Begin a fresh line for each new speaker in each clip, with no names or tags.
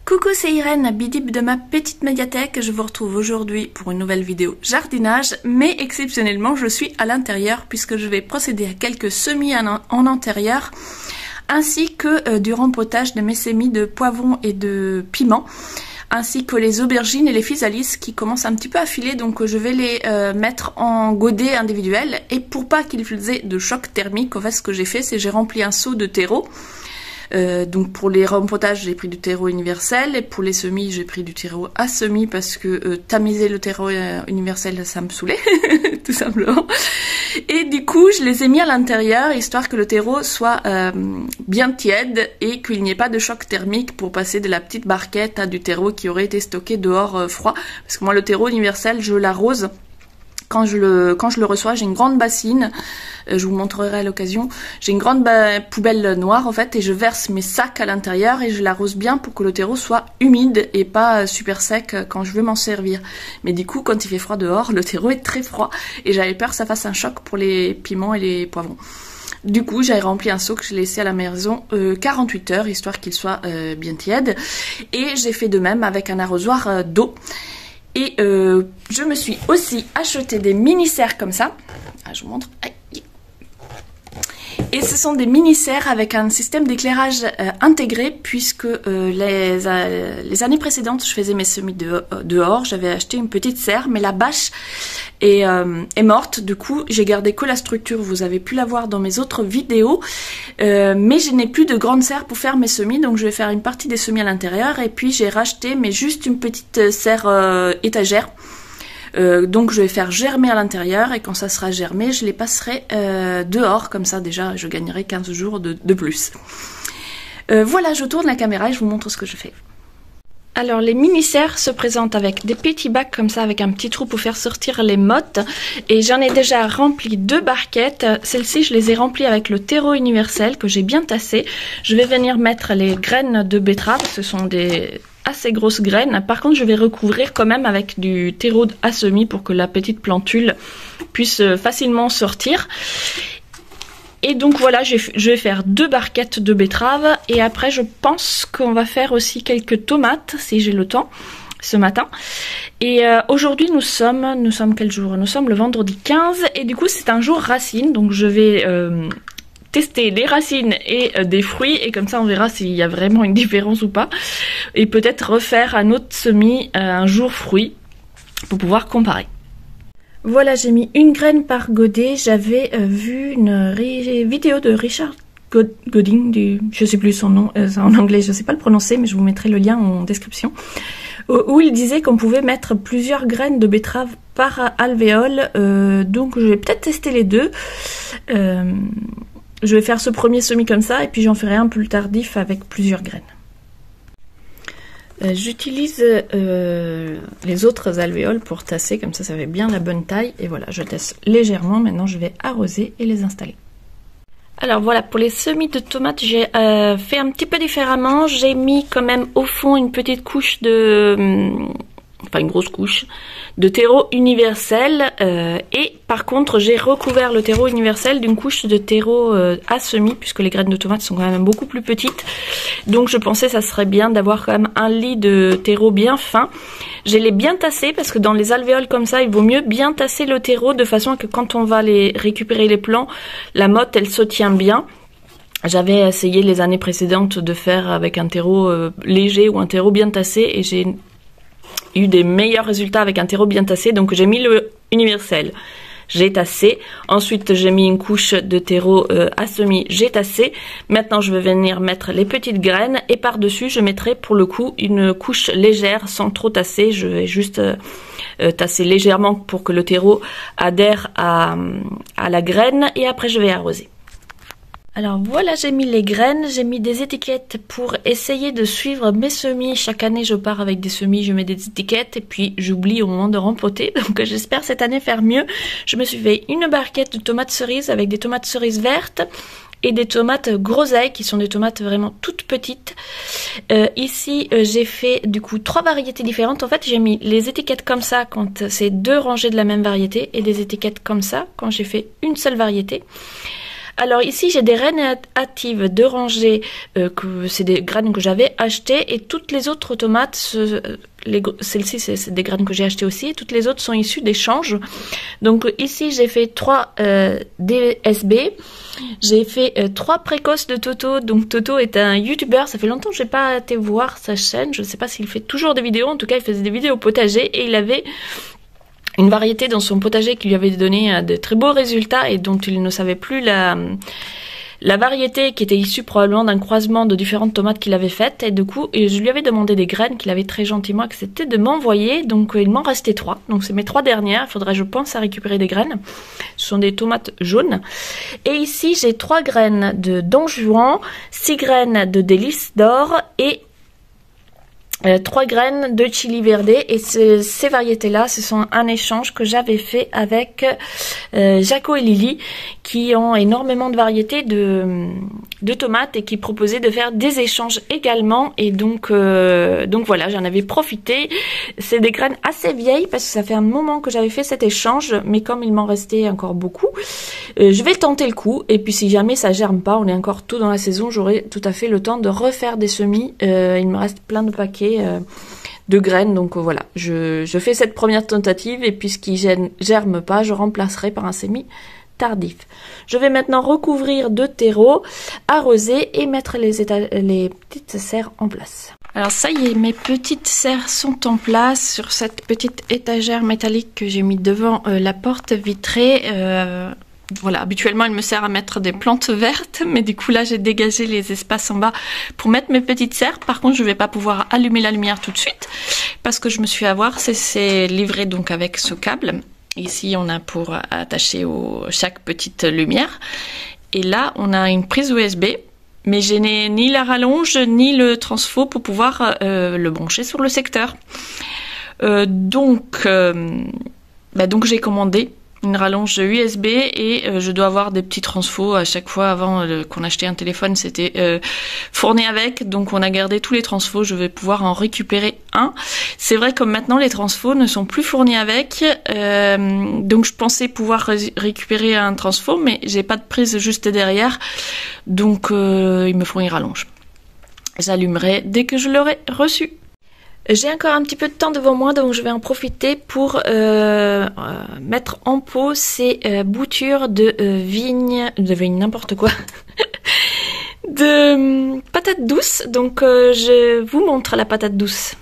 Coucou, c'est Irène, bidib de ma petite médiathèque. Je vous retrouve aujourd'hui pour une nouvelle vidéo jardinage, mais exceptionnellement je suis à l'intérieur puisque je vais procéder à quelques semis en intérieur ainsi que du rempotage de mes semis de poivrons et de piments, ainsi que les aubergines et les physalis qui commencent un petit peu à filer, donc je vais les mettre en godet individuel. Et pour pas qu'ils aient de choc thermique, en fait ce que j'ai fait, c'est j'ai rempli un seau de terreau. Donc pour les rempotages j'ai pris du terreau universel et pour les semis j'ai pris du terreau à semis parce que tamiser le terreau universel ça me saoulait tout simplement. Et du coup je les ai mis à l'intérieur histoire que le terreau soit bien tiède et qu'il n'y ait pas de choc thermique pour passer de la petite barquette à du terreau qui aurait été stocké dehors froid, parce que moi le terreau universel je l'arrose. Quand je le reçois, j'ai une grande bassine, je vous montrerai à l'occasion, j'ai une grande poubelle noire en fait et je verse mes sacs à l'intérieur et je l'arrose bien pour que le terreau soit humide et pas super sec quand je veux m'en servir. Mais du coup, quand il fait froid dehors, le terreau est très froid et j'avais peur que ça fasse un choc pour les piments et les poivrons. Du coup, j'avais rempli un seau que j'ai laissé à la maison 48 heures, histoire qu'il soit bien tiède. Et j'ai fait de même avec un arrosoir d'eau. Et je me suis aussi acheté des mini-serres comme ça. Ah, je vous montre. Et ce sont des mini-serres avec un système d'éclairage intégré, puisque les années précédentes, je faisais mes semis dehors. J'avais acheté une petite serre, mais la bâche est morte. Du coup, j'ai gardé que la structure. Vous avez pu la voir dans mes autres vidéos. Mais je n'ai plus de grande serre pour faire mes semis, donc je vais faire une partie des semis à l'intérieur. Et puis j'ai racheté, mais juste une petite serre étagère. Donc je vais faire germer à l'intérieur et quand ça sera germé, je les passerai dehors, comme ça déjà je gagnerai 15 jours de plus. Voilà, je tourne la caméra et je vous montre ce que je fais. Alors les mini-serres se présentent avec des petits bacs comme ça avec un petit trou pour faire sortir les mottes et j'en ai déjà rempli 2 barquettes. Celles-ci je les ai remplies avec le terreau universel que j'ai bien tassé. Je vais venir mettre les graines de betterave, ce sont des assez grosses graines. Par contre je vais recouvrir quand même avec du terreau à semis pour que la petite plantule puisse facilement sortir. Et donc voilà, je vais faire 2 barquettes de betterave et après je pense qu'on va faire aussi quelques tomates si j'ai le temps ce matin. Et aujourd'hui nous sommes quel jour? Nous sommes le vendredi 15 et du coup c'est un jour racine, donc je vais tester des racines et des fruits et comme ça on verra s'il y a vraiment une différence ou pas et peut-être refaire un autre semis un jour fruit pour pouvoir comparer. Voilà, j'ai mis une graine par godet. J'avais vu une vidéo de Richard Godding, je sais plus son nom, en anglais je sais pas le prononcer mais je vous mettrai le lien en description, où il disait qu'on pouvait mettre plusieurs graines de betterave par alvéole, donc je vais peut-être tester les deux. Je vais faire ce premier semis comme ça et puis j'en ferai un plus tardif avec plusieurs graines. J'utilise les autres alvéoles pour tasser, comme ça ça fait bien la bonne taille. Et voilà, je tasse légèrement, maintenant je vais arroser et les installer. Alors voilà, pour les semis de tomates, j'ai fait un petit peu différemment. J'ai mis quand même au fond une petite couche de... enfin une grosse couche de terreau universel et par contre j'ai recouvert le terreau universel d'une couche de terreau à semis puisque les graines de tomates sont quand même beaucoup plus petites, donc je pensais ça serait bien d'avoir quand même un lit de terreau bien fin. Je l'ai bien tassé parce que dans les alvéoles comme ça il vaut mieux bien tasser le terreau de façon que quand on va les récupérer les plants, la motte elle se tient bien. J'avais essayé les années précédentes de faire avec un terreau léger ou un terreau bien tassé et j'ai eu des meilleurs résultats avec un terreau bien tassé, donc j'ai mis le universel, j'ai tassé, ensuite j'ai mis une couche de terreau à semis, j'ai tassé, maintenant je vais venir mettre les petites graines et par dessus je mettrai pour le coup une couche légère sans trop tasser, je vais juste tasser légèrement pour que le terreau adhère à la graine et après je vais arroser. Alors voilà, j'ai mis les graines, j'ai mis des étiquettes pour essayer de suivre mes semis. Chaque année je pars avec des semis, je mets des étiquettes et puis j'oublie au moment de rempoter. Donc j'espère cette année faire mieux. Je me suis fait une barquette de tomates cerises avec des tomates cerises vertes et des tomates groseilles qui sont des tomates vraiment toutes petites. Ici j'ai fait du coup 3 variétés différentes. En fait j'ai mis les étiquettes comme ça quand c'est 2 rangées de la même variété et des étiquettes comme ça quand j'ai fait une seule variété. Alors ici j'ai des graines hâtives de rangée, que c'est des graines que j'avais achetées, et toutes les autres tomates, celle-ci c'est des graines que j'ai achetées aussi, et toutes les autres sont issues d'échanges. Donc ici j'ai fait 3 DSB, j'ai fait 3 précoces de Toto. Donc Toto est un youtubeur, ça fait longtemps que j'ai pas été voir sa chaîne, je ne sais pas s'il fait toujours des vidéos, en tout cas il faisait des vidéos potager, et il avait une variété dans son potager qui lui avait donné de très beaux résultats et dont il ne savait plus la variété, qui était issue probablement d'un croisement de différentes tomates qu'il avait faites. Et du coup, je lui avais demandé des graines qu'il avait très gentiment accepté de m'envoyer. Donc il m'en restait 3. Donc c'est mes 3 dernières. Il faudrait, je pense, à récupérer des graines. Ce sont des tomates jaunes. Et ici, j'ai 3 graines de Don Juan, 6 graines de Délice d'Or et 3 graines de chili verde. Et ces variétés-là, ce sont un échange que j'avais fait avec Jaco et Lily, qui ont énormément de variétés de tomates et qui proposaient de faire des échanges également. Et donc voilà, j'en avais profité. C'est des graines assez vieilles parce que ça fait un moment que j'avais fait cet échange, mais comme il m'en restait encore beaucoup, je vais tenter le coup. Et puis si jamais ça germe pas, on est encore tôt dans la saison, j'aurai tout à fait le temps de refaire des semis. Il me reste plein de paquets de graines, donc voilà, je fais cette première tentative, et puis ce qui germe pas, je remplacerai par un semis tardif. Je vais maintenant recouvrir de terreau, arroser et mettre les petites serres en place. Alors ça y est, mes petites serres sont en place sur cette petite étagère métallique que j'ai mis devant la porte vitrée. Voilà, habituellement elle me sert à mettre des plantes vertes, mais du coup là j'ai dégagé les espaces en bas pour mettre mes petites serres. Par contre je vais pas pouvoir allumer la lumière tout de suite parce que je me suis fait avoir, c'est livré donc avec ce câble. Ici on a pour attacher chaque petite lumière, et là on a une prise USB, mais je n'ai ni la rallonge ni le transfo pour pouvoir le brancher sur le secteur. Donc j'ai commandé une rallonge USB, et je dois avoir des petits transfos à chaque fois. Avant qu'on achetait un téléphone, c'était fourni avec, donc on a gardé tous les transfos. Je vais pouvoir en récupérer un. C'est vrai que maintenant les transfos ne sont plus fournis avec, donc je pensais pouvoir récupérer un transfo, mais j'ai pas de prise juste derrière, donc il me faut une rallonge. J'allumerai dès que je l'aurai reçu. J'ai encore un petit peu de temps devant moi, donc je vais en profiter pour mettre en pot ces boutures de vigne n'importe quoi, de patates douces. Donc je vous montre la patate douce.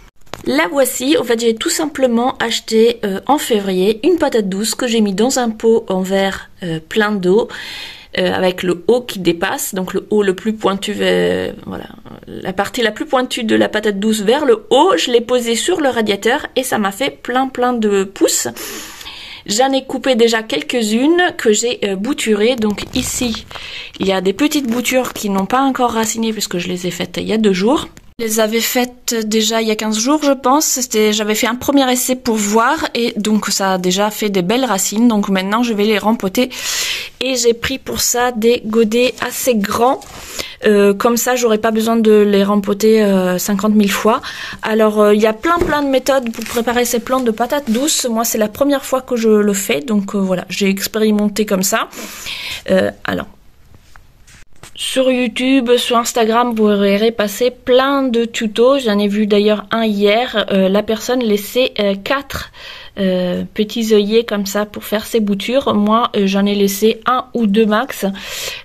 La voici. En fait, j'ai tout simplement acheté en février une patate douce que j'ai mis dans un pot en verre plein d'eau, avec le haut qui dépasse, donc le haut le plus pointu, voilà, la partie la plus pointue de la patate douce vers le haut. Je l'ai posée sur le radiateur et ça m'a fait plein de pouces. J'en ai coupé déjà quelques-unes que j'ai bouturées. Donc ici, il y a des petites boutures qui n'ont pas encore raciné puisque je les ai faites il y a 2 jours. Je les avais faites déjà il y a 15 jours, je pense. J'avais fait un premier essai pour voir, et donc ça a déjà fait des belles racines. Donc maintenant, je vais les rempoter. Et j'ai pris pour ça des godets assez grands. Comme ça, j'aurais pas besoin de les rempoter 50 000 fois. Alors, il y a plein de méthodes pour préparer ces plantes de patates douces. Moi, c'est la première fois que je le fais. Donc voilà, j'ai expérimenté comme ça. Alors, sur YouTube, sur Instagram, vous verrez passer plein de tutos. J'en ai vu d'ailleurs un hier. La personne laissait 4 petits œillets comme ça pour faire ses boutures. Moi, j'en ai laissé 1 ou 2 max.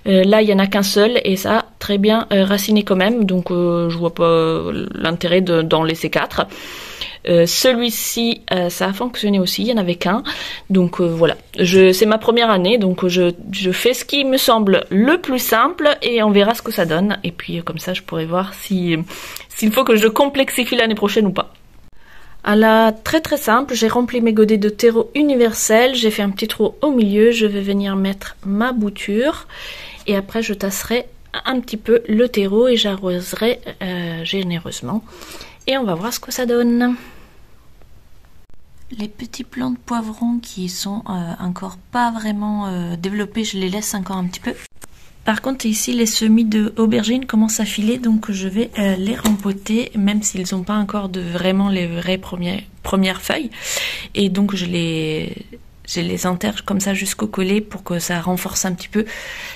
Là, il y en a qu'un seul et ça a très bien raciné quand même. Donc, je vois pas l'intérêt d'en laisser 4. Celui-ci, ça a fonctionné aussi, il y en avait qu'un. Donc voilà, c'est ma première année, donc je fais ce qui me semble le plus simple et on verra ce que ça donne. Et puis comme ça, je pourrai voir s'il faut que je complexifie l'année prochaine ou pas. Alors, très simple, j'ai rempli mes godets de terreau universel, j'ai fait un petit trou au milieu, je vais venir mettre ma bouture et après je tasserai un petit peu le terreau et j'arroserai généreusement. Et on va voir ce que ça donne. Les petits plants de poivrons qui sont encore pas vraiment développés, je les laisse encore un petit peu. Par contre ici les semis de aubergines commencent à filer, donc je vais les rempoter même s'ils n'ont pas encore vraiment les vraies premières feuilles. Et donc je les je les enterre comme ça jusqu'au collet pour que ça renforce un petit peu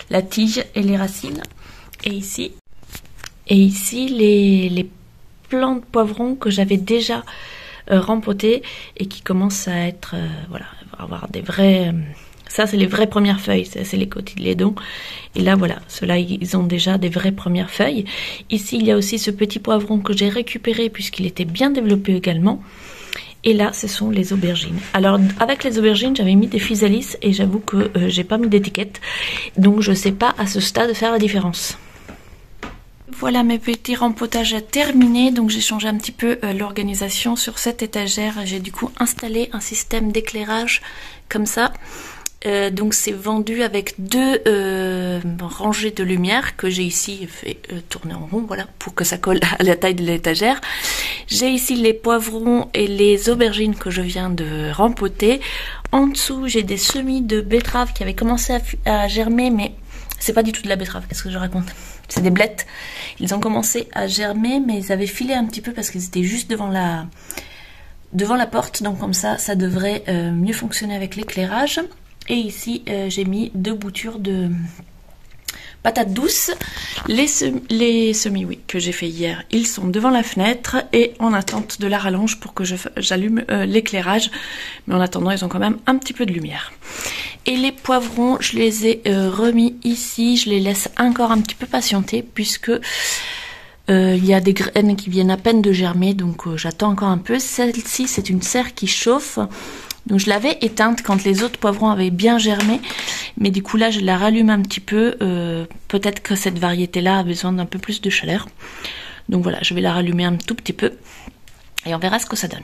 la tige et les racines. Et ici les plants de poivrons que j'avais déjà rempotés et qui commencent à être, voilà, avoir des vrais... ça, c'est les vraies premières feuilles, ça, c'est les cotylédons. Et là, voilà, ceux-là, ils ont déjà des vraies premières feuilles. Ici, il y a aussi ce petit poivron que j'ai récupéré puisqu'il était bien développé également. Et là, ce sont les aubergines. Alors, avec les aubergines, j'avais mis des physalis et j'avoue que j'ai pas mis d'étiquette. Donc, je sais pas à ce stade faire la différence. Voilà mes petits rempotages terminés, donc j'ai changé un petit peu l'organisation sur cette étagère. J'ai du coup installé un système d'éclairage comme ça. Donc c'est vendu avec deux rangées de lumière que j'ai ici fait tourner en rond, voilà, pour que ça colle à la taille de l'étagère. J'ai ici les poivrons et les aubergines que je viens de rempoter. En dessous, j'ai des semis de betterave qui avaient commencé à germer, mais c'est pas du tout de la betterave, qu'est-ce que je raconte? C'est des blettes. Ils ont commencé à germer, mais ils avaient filé un petit peu parce qu'ils étaient juste devant la porte. Donc comme ça, ça devrait mieux fonctionner avec l'éclairage. Et ici, j'ai mis 2 boutures de patates douces. Les semis, oui, que j'ai fait hier, ils sont devant la fenêtre et en attente de la rallonge pour que j'allume l'éclairage. Mais en attendant, ils ont quand même un petit peu de lumière. Et les poivrons, je les ai remis ici. Je les laisse encore un petit peu patienter puisque il y a des graines qui viennent à peine de germer. Donc j'attends encore un peu. Celle-ci, c'est une serre qui chauffe. Donc je l'avais éteinte quand les autres poivrons avaient bien germé. Mais du coup là, je la rallume un petit peu. Peut-être que cette variété-là a besoin d'un peu plus de chaleur. Donc voilà, je vais la rallumer un tout petit peu. Et on verra ce que ça donne.